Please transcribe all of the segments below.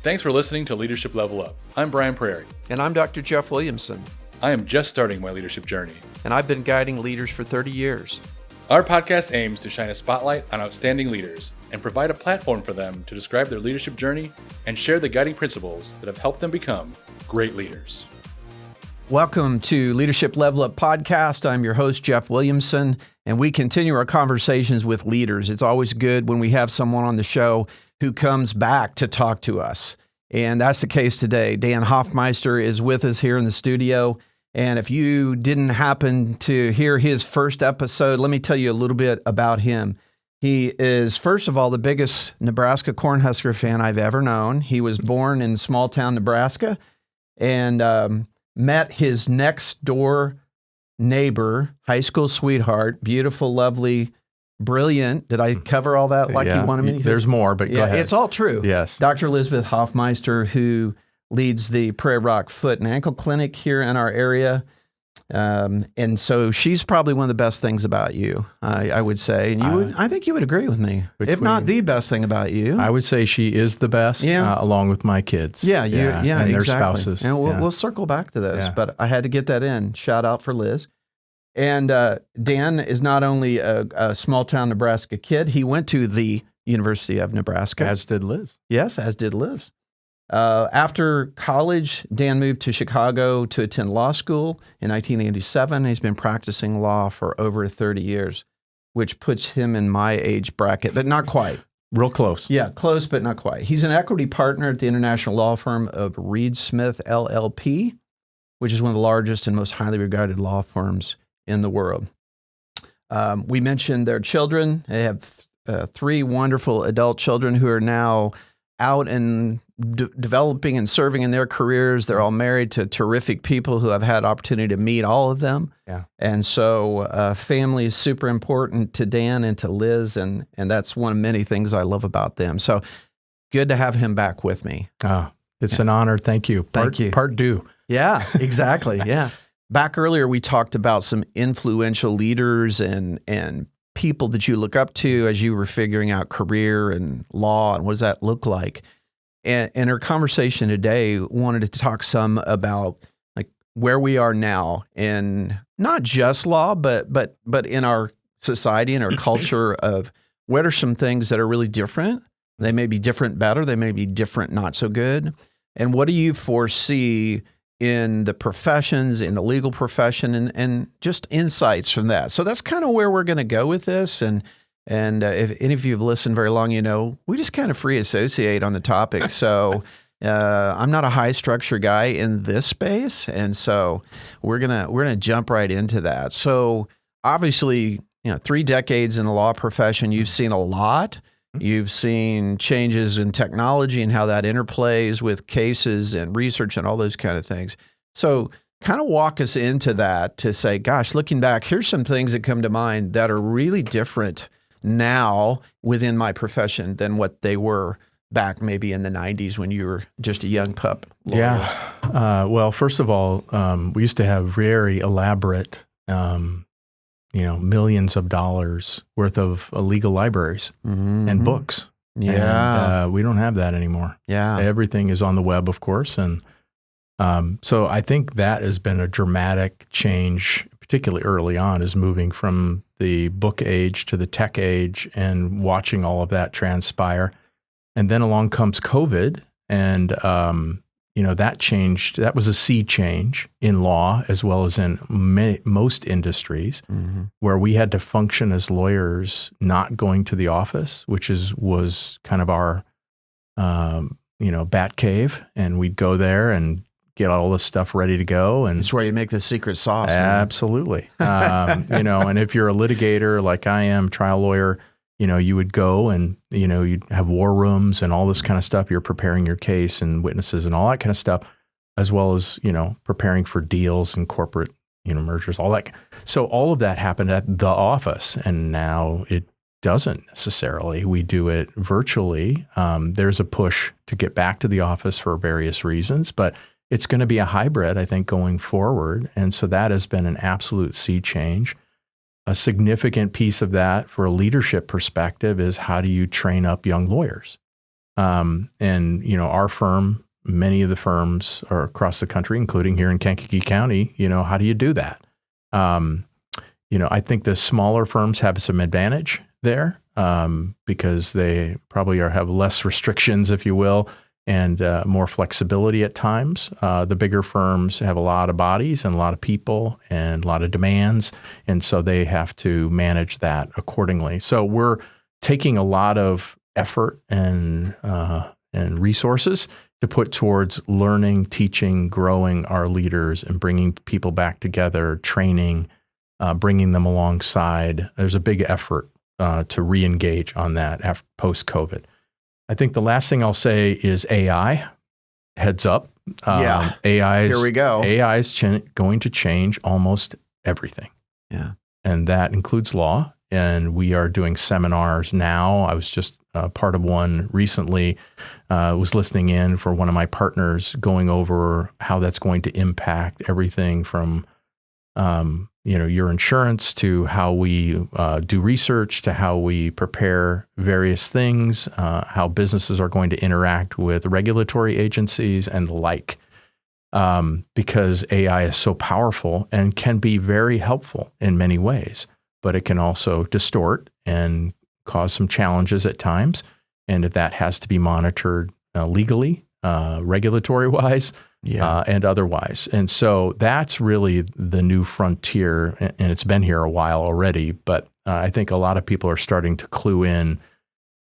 Thanks for listening to Leadership Level Up. I'm Brian Prairie. And I'm Dr. Jeff Williamson. I am just starting my leadership journey. And I've been guiding leaders for 30 years. Our podcast aims to shine a spotlight on outstanding leaders and provide a platform for them to describe their leadership journey and share the guiding principles that have helped them become great leaders. Welcome to Leadership Level Up Podcast. I'm your host, Jeff Williamson, and we continue our conversations with leaders. It's always good when we have someone on the show who comes back to talk to us. And that's the case today. Dan Hofmeister is with us here in the studio. And if you didn't happen to hear his first episode, let me tell you a little bit about him. He is, first of all, the biggest Nebraska Cornhusker fan I've ever known. He was born in small town Nebraska and met his next door neighbor, high school sweetheart, beautiful, lovely, brilliant. Did I cover all that like you wanted me to? There's more, but go ahead. It's all true. Yes. Dr. Elizabeth Hofmeister, who leads the Prairie Rock Foot and Ankle Clinic here in our area. And so she's probably one of the best things about you, I would say. And I think you would agree with me, if not the best thing about you. I would say she is the best, along with my kids. And exactly. Their spouses. And we'll circle back to those, but I had to get that in. Shout out for Liz. And Dan is not only a small-town Nebraska kid, he went to the University of Nebraska. As did Liz. Yes, as did Liz. After college, Dan moved to Chicago to attend law school in 1987. He's been practicing law for over 30 years, which puts him in my age bracket, but not quite. Real close. Yeah, close, but not quite. He's an equity partner at the international law firm of Reed Smith LLP, which is one of the largest and most highly regarded law firms in the world. We mentioned their children. They have three wonderful adult children who are now out and developing and serving in their careers. They're all married to terrific people who have had opportunity to meet all of them. Yeah. And so family is super important to Dan and to Liz, and that's one of many things I love about them. So good to have him back with me. It's an honor. Thank you. Thank you. Part due. Yeah, exactly. Yeah. Back earlier, we talked about some influential leaders and people that you look up to as you were figuring out career and law and what does that look like. And our conversation today wanted to talk some about like where we are now in not just law, but in our society and our culture of what are some things that are really different. They may be different better. They may be different not so good. And what do you foresee in the professions, in the legal profession, and just insights from that. So that's kind of where we're going to go with this. And if any of you have listened very long, you know, we just kind of free associate on the topic. So I'm not a high structure guy in this space. And so we're going to jump right into that. So obviously, 3 decades in the law profession, you've seen a lot. You've seen changes in technology and how that interplays with cases and research and all those kind of things. So kind of walk us into that to say, gosh, looking back, here's some things that come to mind that are really different now within my profession than what they were back maybe in the 90s when you were just a young pup lawyer. Yeah. Well, first of all, we used to have very elaborate millions of dollars worth of legal libraries and books. Yeah. And we don't have that anymore. Yeah. Everything is on the web, of course. And so I think that has been a dramatic change, particularly early on, is moving from the book age to the tech age and watching all of that transpire. And then along comes COVID, and that changed. That was a sea change in law as well as in most industries, where we had to function as lawyers not going to the office, which was kind of our bat cave, and we'd go there and get all this stuff ready to go. And it's where you make the secret sauce. Man. Absolutely. And if you're a litigator like I am, trial lawyer, you would go and, you'd have war rooms and all this kind of stuff. You're preparing your case and witnesses and all that kind of stuff, as well as, preparing for deals and corporate, mergers, all that. So all of that happened at the office, and now it doesn't necessarily. We do it virtually. There's a push to get back to the office for various reasons, but it's going to be a hybrid, I think, going forward. And so that has been an absolute sea change. A significant piece of that for a leadership perspective is how do you train up young lawyers? And, our firm, many of the firms are across the country, including here in Kankakee County, how do you do that? I think the smaller firms have some advantage there because they probably have less restrictions, if you will, and more flexibility at times. The bigger firms have a lot of bodies and a lot of people and a lot of demands, and so they have to manage that accordingly. So we're taking a lot of effort and resources to put towards learning, teaching, growing our leaders, and bringing people back together, training, bringing them alongside. There's a big effort to re-engage on that after post-COVID. I think the last thing I'll say is AI. Heads up. AI Here we go. AI is going to change almost everything. Yeah. And that includes law. And we are doing seminars now. I was just part of one recently. Was listening in for one of my partners going over how that's going to impact everything from your insurance to how we do research to how we prepare various things, how businesses are going to interact with regulatory agencies and the like. Because AI is so powerful and can be very helpful in many ways, but it can also distort and cause some challenges at times. And that has to be monitored legally, regulatory-wise, and otherwise. And so that's really the new frontier, and it's been here a while already, but I think a lot of people are starting to clue in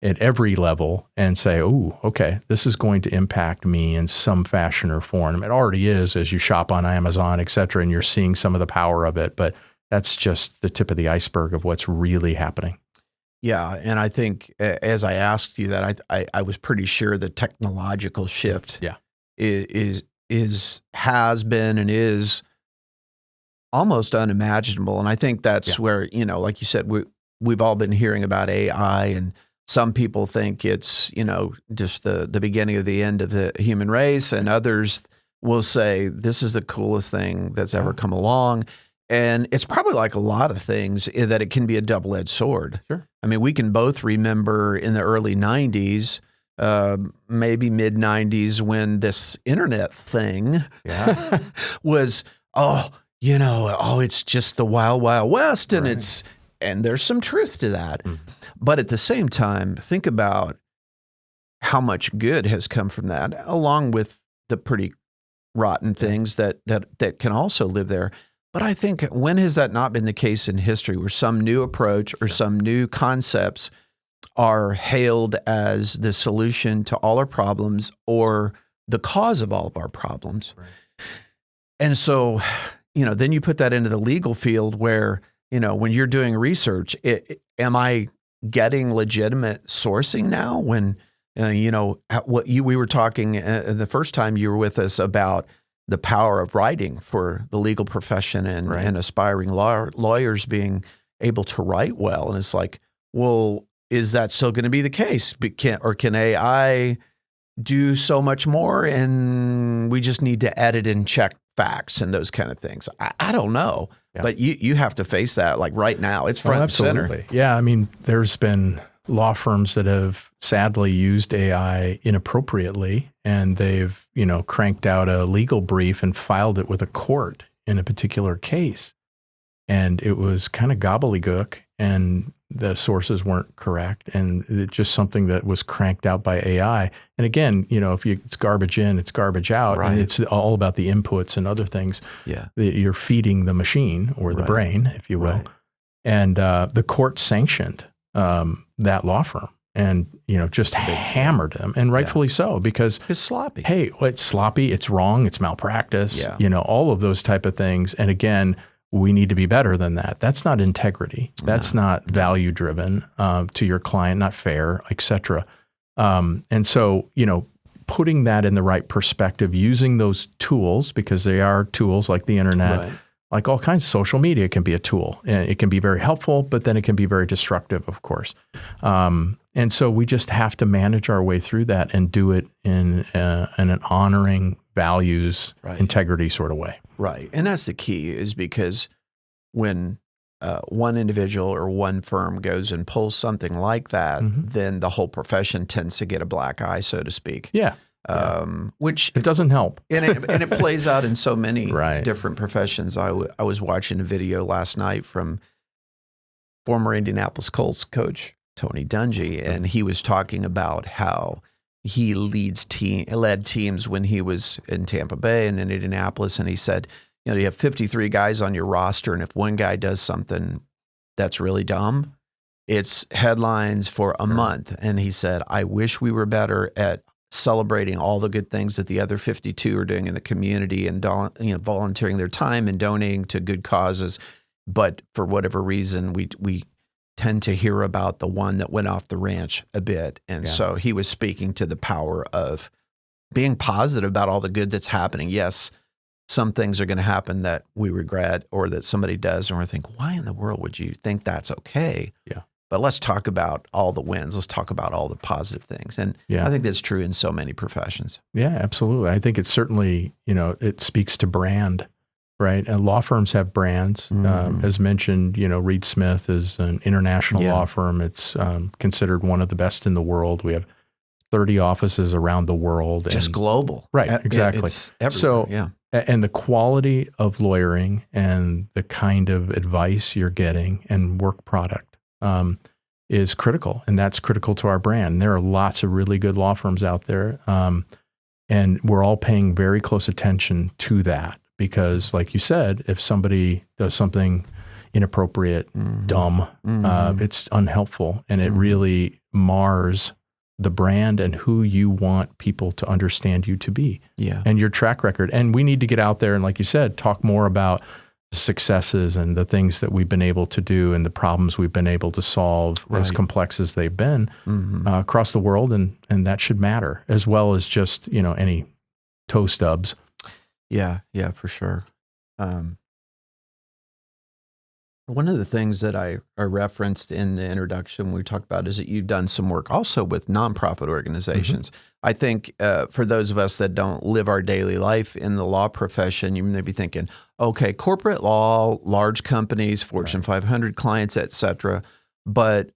at every level and say, oh, okay, this is going to impact me in some fashion or form. It already is as you shop on Amazon, et cetera, and you're seeing some of the power of it, but that's just the tip of the iceberg of what's really happening. Yeah, and I think as I asked you that, I was pretty sure the technological shift has been and is almost unimaginable. And I think that's where, like you said, we've all been hearing about AI, and some people think it's, just the beginning of the end of the human race, and others will say this is the coolest thing that's ever come along. And it's probably like a lot of things that it can be a double-edged sword. Sure. I mean, we can both remember in the early 90s, maybe mid 90s, when this internet thing was, it's just the wild, wild west. And and there's some truth to that. Mm-hmm. But at the same time, think about how much good has come from that, along with the pretty rotten things that can also live there. But I think, when has that not been the case in history, where some new approach or some new concepts are hailed as the solution to all our problems or the cause of all of our problems? Right. And so, then you put that into the legal field where, when you're doing research, am I getting legitimate sourcing now? When, we were talking the first time you were with us about the power of writing for the legal profession and aspiring lawyers being able to write well. And it's like, well, is that still going to be the case? Can AI do so much more, and we just need to edit and check facts and those kind of things? I don't know, but you have to face that like right now. It's front and center. Yeah, I mean, there's been law firms that have sadly used AI inappropriately, and they've, cranked out a legal brief and filed it with a court in a particular case. And it was kind of gobbledygook, and the sources weren't correct. And it's just something that was cranked out by AI. And again, it's garbage in, it's garbage out. Right. And it's all about the inputs and other things that you're feeding the machine or the brain, if you will. Right. And the court sanctioned that law firm and, just hammered them, and rightfully so, because it's sloppy. Hey, it's sloppy, it's wrong, it's malpractice, all of those type of things. And again, we need to be better than that. That's not integrity. That's not value driven to your client, not fair, et cetera. And so, putting that in the right perspective, using those tools, because they are tools like the internet, like all kinds of social media can be a tool. And it can be very helpful, but then it can be very destructive, of course. And so we just have to manage our way through that and do it in an honoring values, integrity sort of way. Right. And that's the key, is because when one individual or one firm goes and pulls something like that, then the whole profession tends to get a black eye, so to speak. Yeah. Which it doesn't help. And it plays out in so many Right. different professions. I was watching a video last night from former Indianapolis Colts coach Tony Dungy, and he was talking about how he led teams when he was in Tampa Bay and then Indianapolis, and he said, you have 53 guys on your roster, and if one guy does something that's really dumb, it's headlines for a month. And he said, I wish we were better at celebrating all the good things that the other 52 are doing in the community and volunteering their time and donating to good causes. But for whatever reason, we tend to hear about the one that went off the ranch a bit. And so he was speaking to the power of being positive about all the good that's happening. Yes, some things are going to happen that we regret or that somebody does, and we think, why in the world would you think that's okay? Yeah. But let's talk about all the wins. Let's talk about all the positive things. And I think that's true in so many professions. Yeah, absolutely. I think it's certainly, it speaks to brand, right? And law firms have brands. As mentioned, Reed Smith is an international law firm. It's considered one of the best in the world. We have 30 offices around the world. Just global. Right, exactly. It's everywhere. And the quality of lawyering and the kind of advice you're getting and work product is critical. And that's critical to our brand. There are lots of really good law firms out there. And we're all paying very close attention to that because, like you said, if somebody does something inappropriate, dumb, it's unhelpful. And it really mars the brand and who you want people to understand you to be and your track record. And we need to get out there and, like you said, talk more about the successes and the things that we've been able to do and the problems we've been able to solve, as complex as they've been across the world. And that should matter as well as just, any toe stubs. Yeah, for sure. One of the things that I referenced in the introduction when we talked about is that you've done some work also with nonprofit organizations. I think for those of us that don't live our daily life in the law profession, you may be thinking, okay, corporate law, large companies, Fortune 500 clients, et cetera. But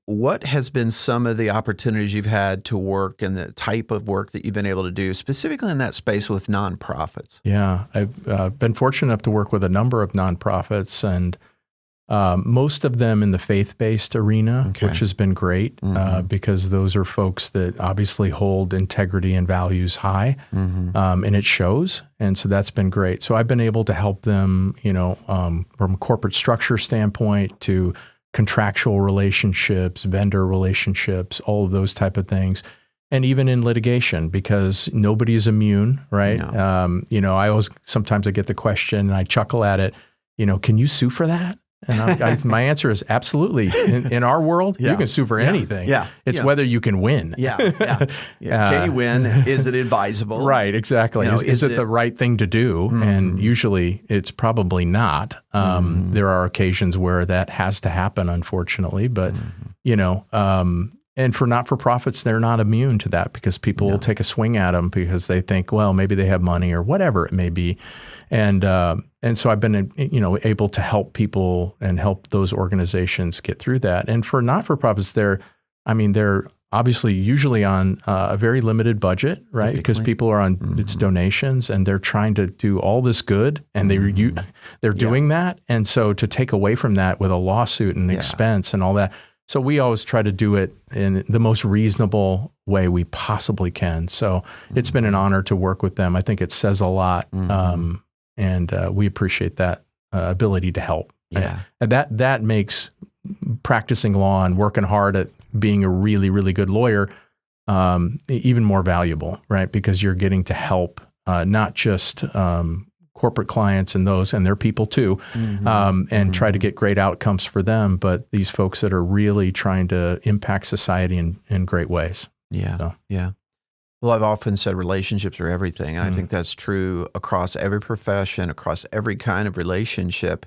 what has been some of the opportunities you've had to work and the type of work that you've been able to do specifically in that space with nonprofits? Yeah, I've been fortunate enough to work with a number of nonprofits, and most of them in the faith-based arena, which has been great because those are folks that obviously hold integrity and values high, and it shows. And so that's been great. So I've been able to help them, from a corporate structure standpoint to contractual relationships, vendor relationships, all of those type of things. And even in litigation, because nobody's immune, right? No. Sometimes I get the question and I chuckle at it, can you sue for that? And my answer is absolutely. In our world, you can sue for anything. It's whether you can win. Can you win? Is it advisable? Right, exactly. Is it the right thing to do? And usually it's probably not. There are occasions where that has to happen, unfortunately. But, and for not-for-profits, they're not immune to that because people will take a swing at them because they think, well, maybe they have money or whatever it may be. And so I've been, able to help people and help those organizations get through that. And for not-for-profits, they're obviously usually on a very limited budget, right? Because people are on it's donations and they're trying to do all this good and they're doing that. And so to take away from that with a lawsuit and expense and all that. So we always try to do it in the most reasonable way we possibly can. So it's been an honor to work with them. I think it says a lot. And we appreciate that ability to help. And that makes practicing law and working hard at being a really, really good lawyer even more valuable, right? Because you're getting to help not just corporate clients and their people too, and try to get great outcomes for them, but these folks that are really trying to impact society in great ways. Well, I've often said relationships are everything. And I think that's true across every profession, across every kind of relationship.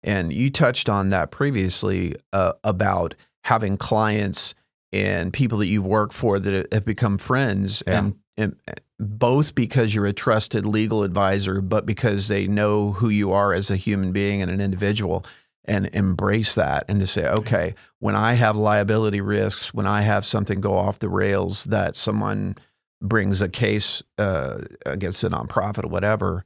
And you touched on that previously about having clients and people that you work for that have become friends, and both because you're a trusted legal advisor, but because they know who you are as a human being and an individual. and embrace that, and to say, okay, when I have liability risks, when I have something go off the rails, that someone brings a case against a nonprofit or whatever,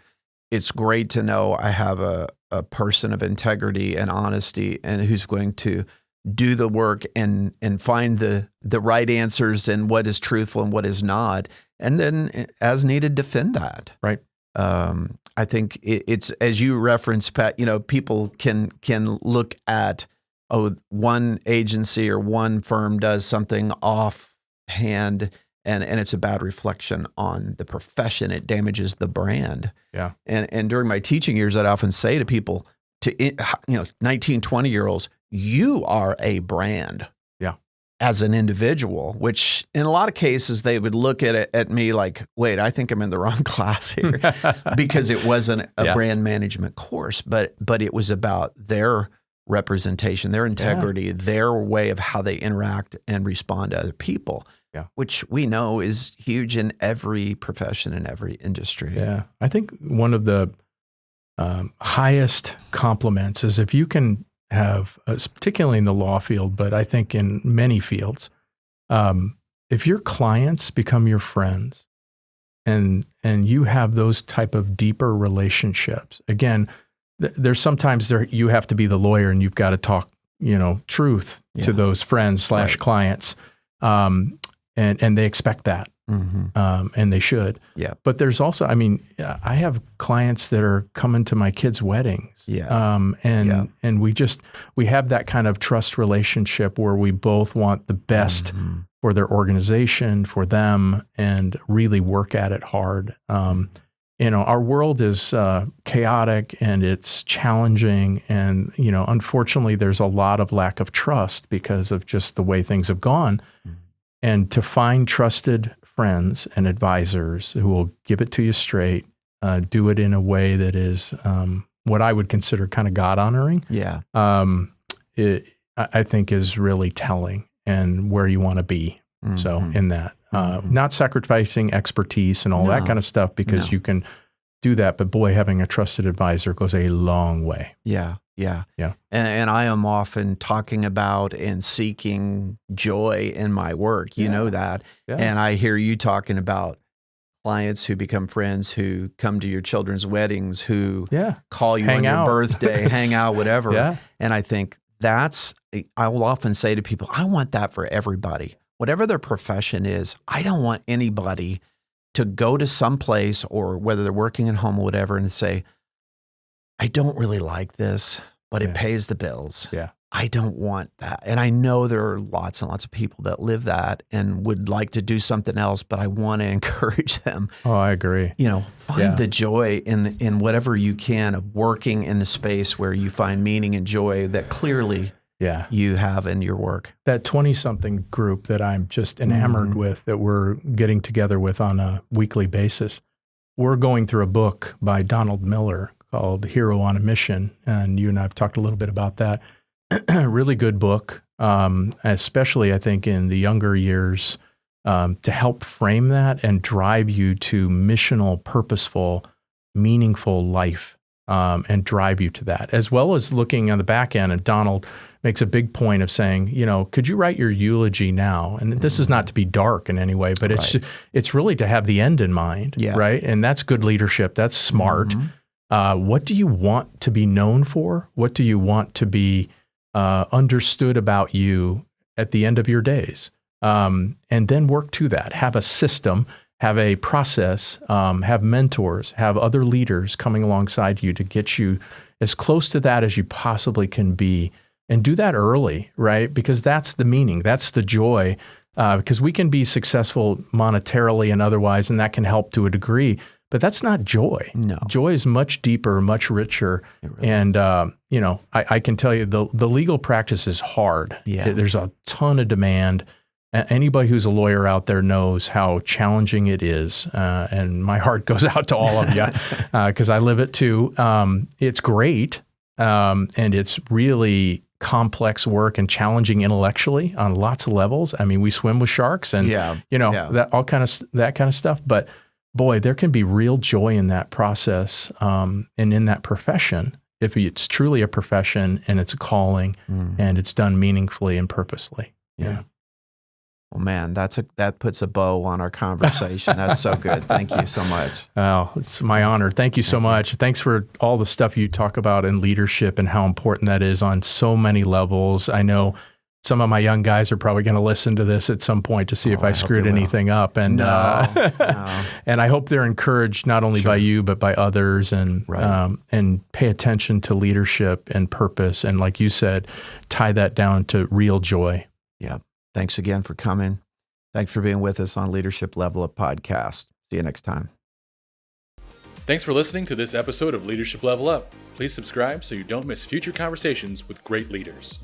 it's great to know I have a person of integrity and honesty, and who's going to do the work and find the right answers and what is truthful and what is not, and then as needed defend that. Right. I think it's, as you referenced, Pat, people can look at, one agency or one firm does something offhand, and it's a bad reflection on the profession. It damages the brand. Yeah. And during my teaching years, I'd often say to people, 19, 20-year-olds, you are a brand. Yeah. As an individual, which in a lot of cases they would look at me like, wait, I think I'm in the wrong class here, because it wasn't a brand management course, but it was about their representation, their integrity, their way of how they interact and respond to other people. Yeah. Which we know is huge in every profession, in every industry. Yeah. I think one of the highest compliments is if you can have, particularly in the law field, but I think in many fields, if your clients become your friends and you have those type of deeper relationships, again, there's sometimes you have to be the lawyer and you've got to talk, truth to those friends / clients. And they expect that, and they should. Yeah. But there's also, I have clients that are coming to my kids' weddings. Yeah. And we have that kind of trust relationship where we both want the best for their organization, for them, and really work at it hard. Our world is chaotic and it's challenging, and unfortunately, there's a lot of lack of trust because of just the way things have gone. And to find trusted friends and advisors who will give it to you straight, do it in a way that is what I would consider kind of God-honoring, I think is really telling and where you want to be. So in that, not sacrificing expertise and all that kind of stuff, because you can do that. But boy, having a trusted advisor goes a long way. Yeah. Yeah. Yeah. And I am often talking about and seeking joy in my work. You know that. Yeah. And I hear you talking about clients who become friends, who come to your children's weddings, who call you on your birthday, hang out, whatever. Yeah. And I think I will often say to people, I want that for everybody. Whatever their profession is, I don't want anybody to go to some place, or whether they're working at home or whatever, and say, I don't really like this, but it pays the bills. Yeah. I don't want that. And I know there are lots and lots of people that live that and would like to do something else, but I want to encourage them. Oh, I agree. Find the joy in whatever you can of working in a space where you find meaning and joy that clearly you have in your work. That 20-something group that I'm just enamored with, that we're getting together with on a weekly basis, we're going through a book by Donald Miller called Hero on a Mission, and you and I have talked a little bit about that. Really good book, especially I think in the younger years, to help frame that and drive you to missional, purposeful, meaningful life, and drive you to that, as well as looking on the back end. And Donald makes a big point of saying, could you write your eulogy now? And this is not to be dark in any way, but it's really to have the end in mind, right? And that's good leadership. That's smart. What do you want to be known for? What do you want to be understood about you at the end of your days? And then work to that. Have a system, have a process, have mentors, have other leaders coming alongside you to get you as close to that as you possibly can be. And do that early, right? Because that's the meaning, that's the joy. Because we can be successful monetarily and otherwise, and that can help to a degree. But that's not joy. No. Joy is much deeper, much richer. Really and, I can tell you the legal practice is hard. Yeah. There's a ton of demand. Anybody who's a lawyer out there knows how challenging it is. And my heart goes out to all of you because I live it too. It's great. And it's really complex work and challenging intellectually on lots of levels. I mean, we swim with sharks and, that kind of stuff. But boy, there can be real joy in that process and in that profession if it's truly a profession and it's a calling and it's done meaningfully and purposely. Yeah. Well, man, that puts a bow on our conversation. That's so good. Thank you so much. Oh, it's my honor. Thank you so much. Thanks for all the stuff you talk about in leadership and how important that is on so many levels. I know some of my young guys are probably going to listen to this at some point to see if I screwed anything up. And No. and I hope they're encouraged not only by you but by others, and pay attention to leadership and purpose. And like you said, tie that down to real joy. Yeah. Thanks again for coming. Thanks for being with us on Leadership Level Up Podcast. See you next time. Thanks for listening to this episode of Leadership Level Up. Please subscribe so you don't miss future conversations with great leaders.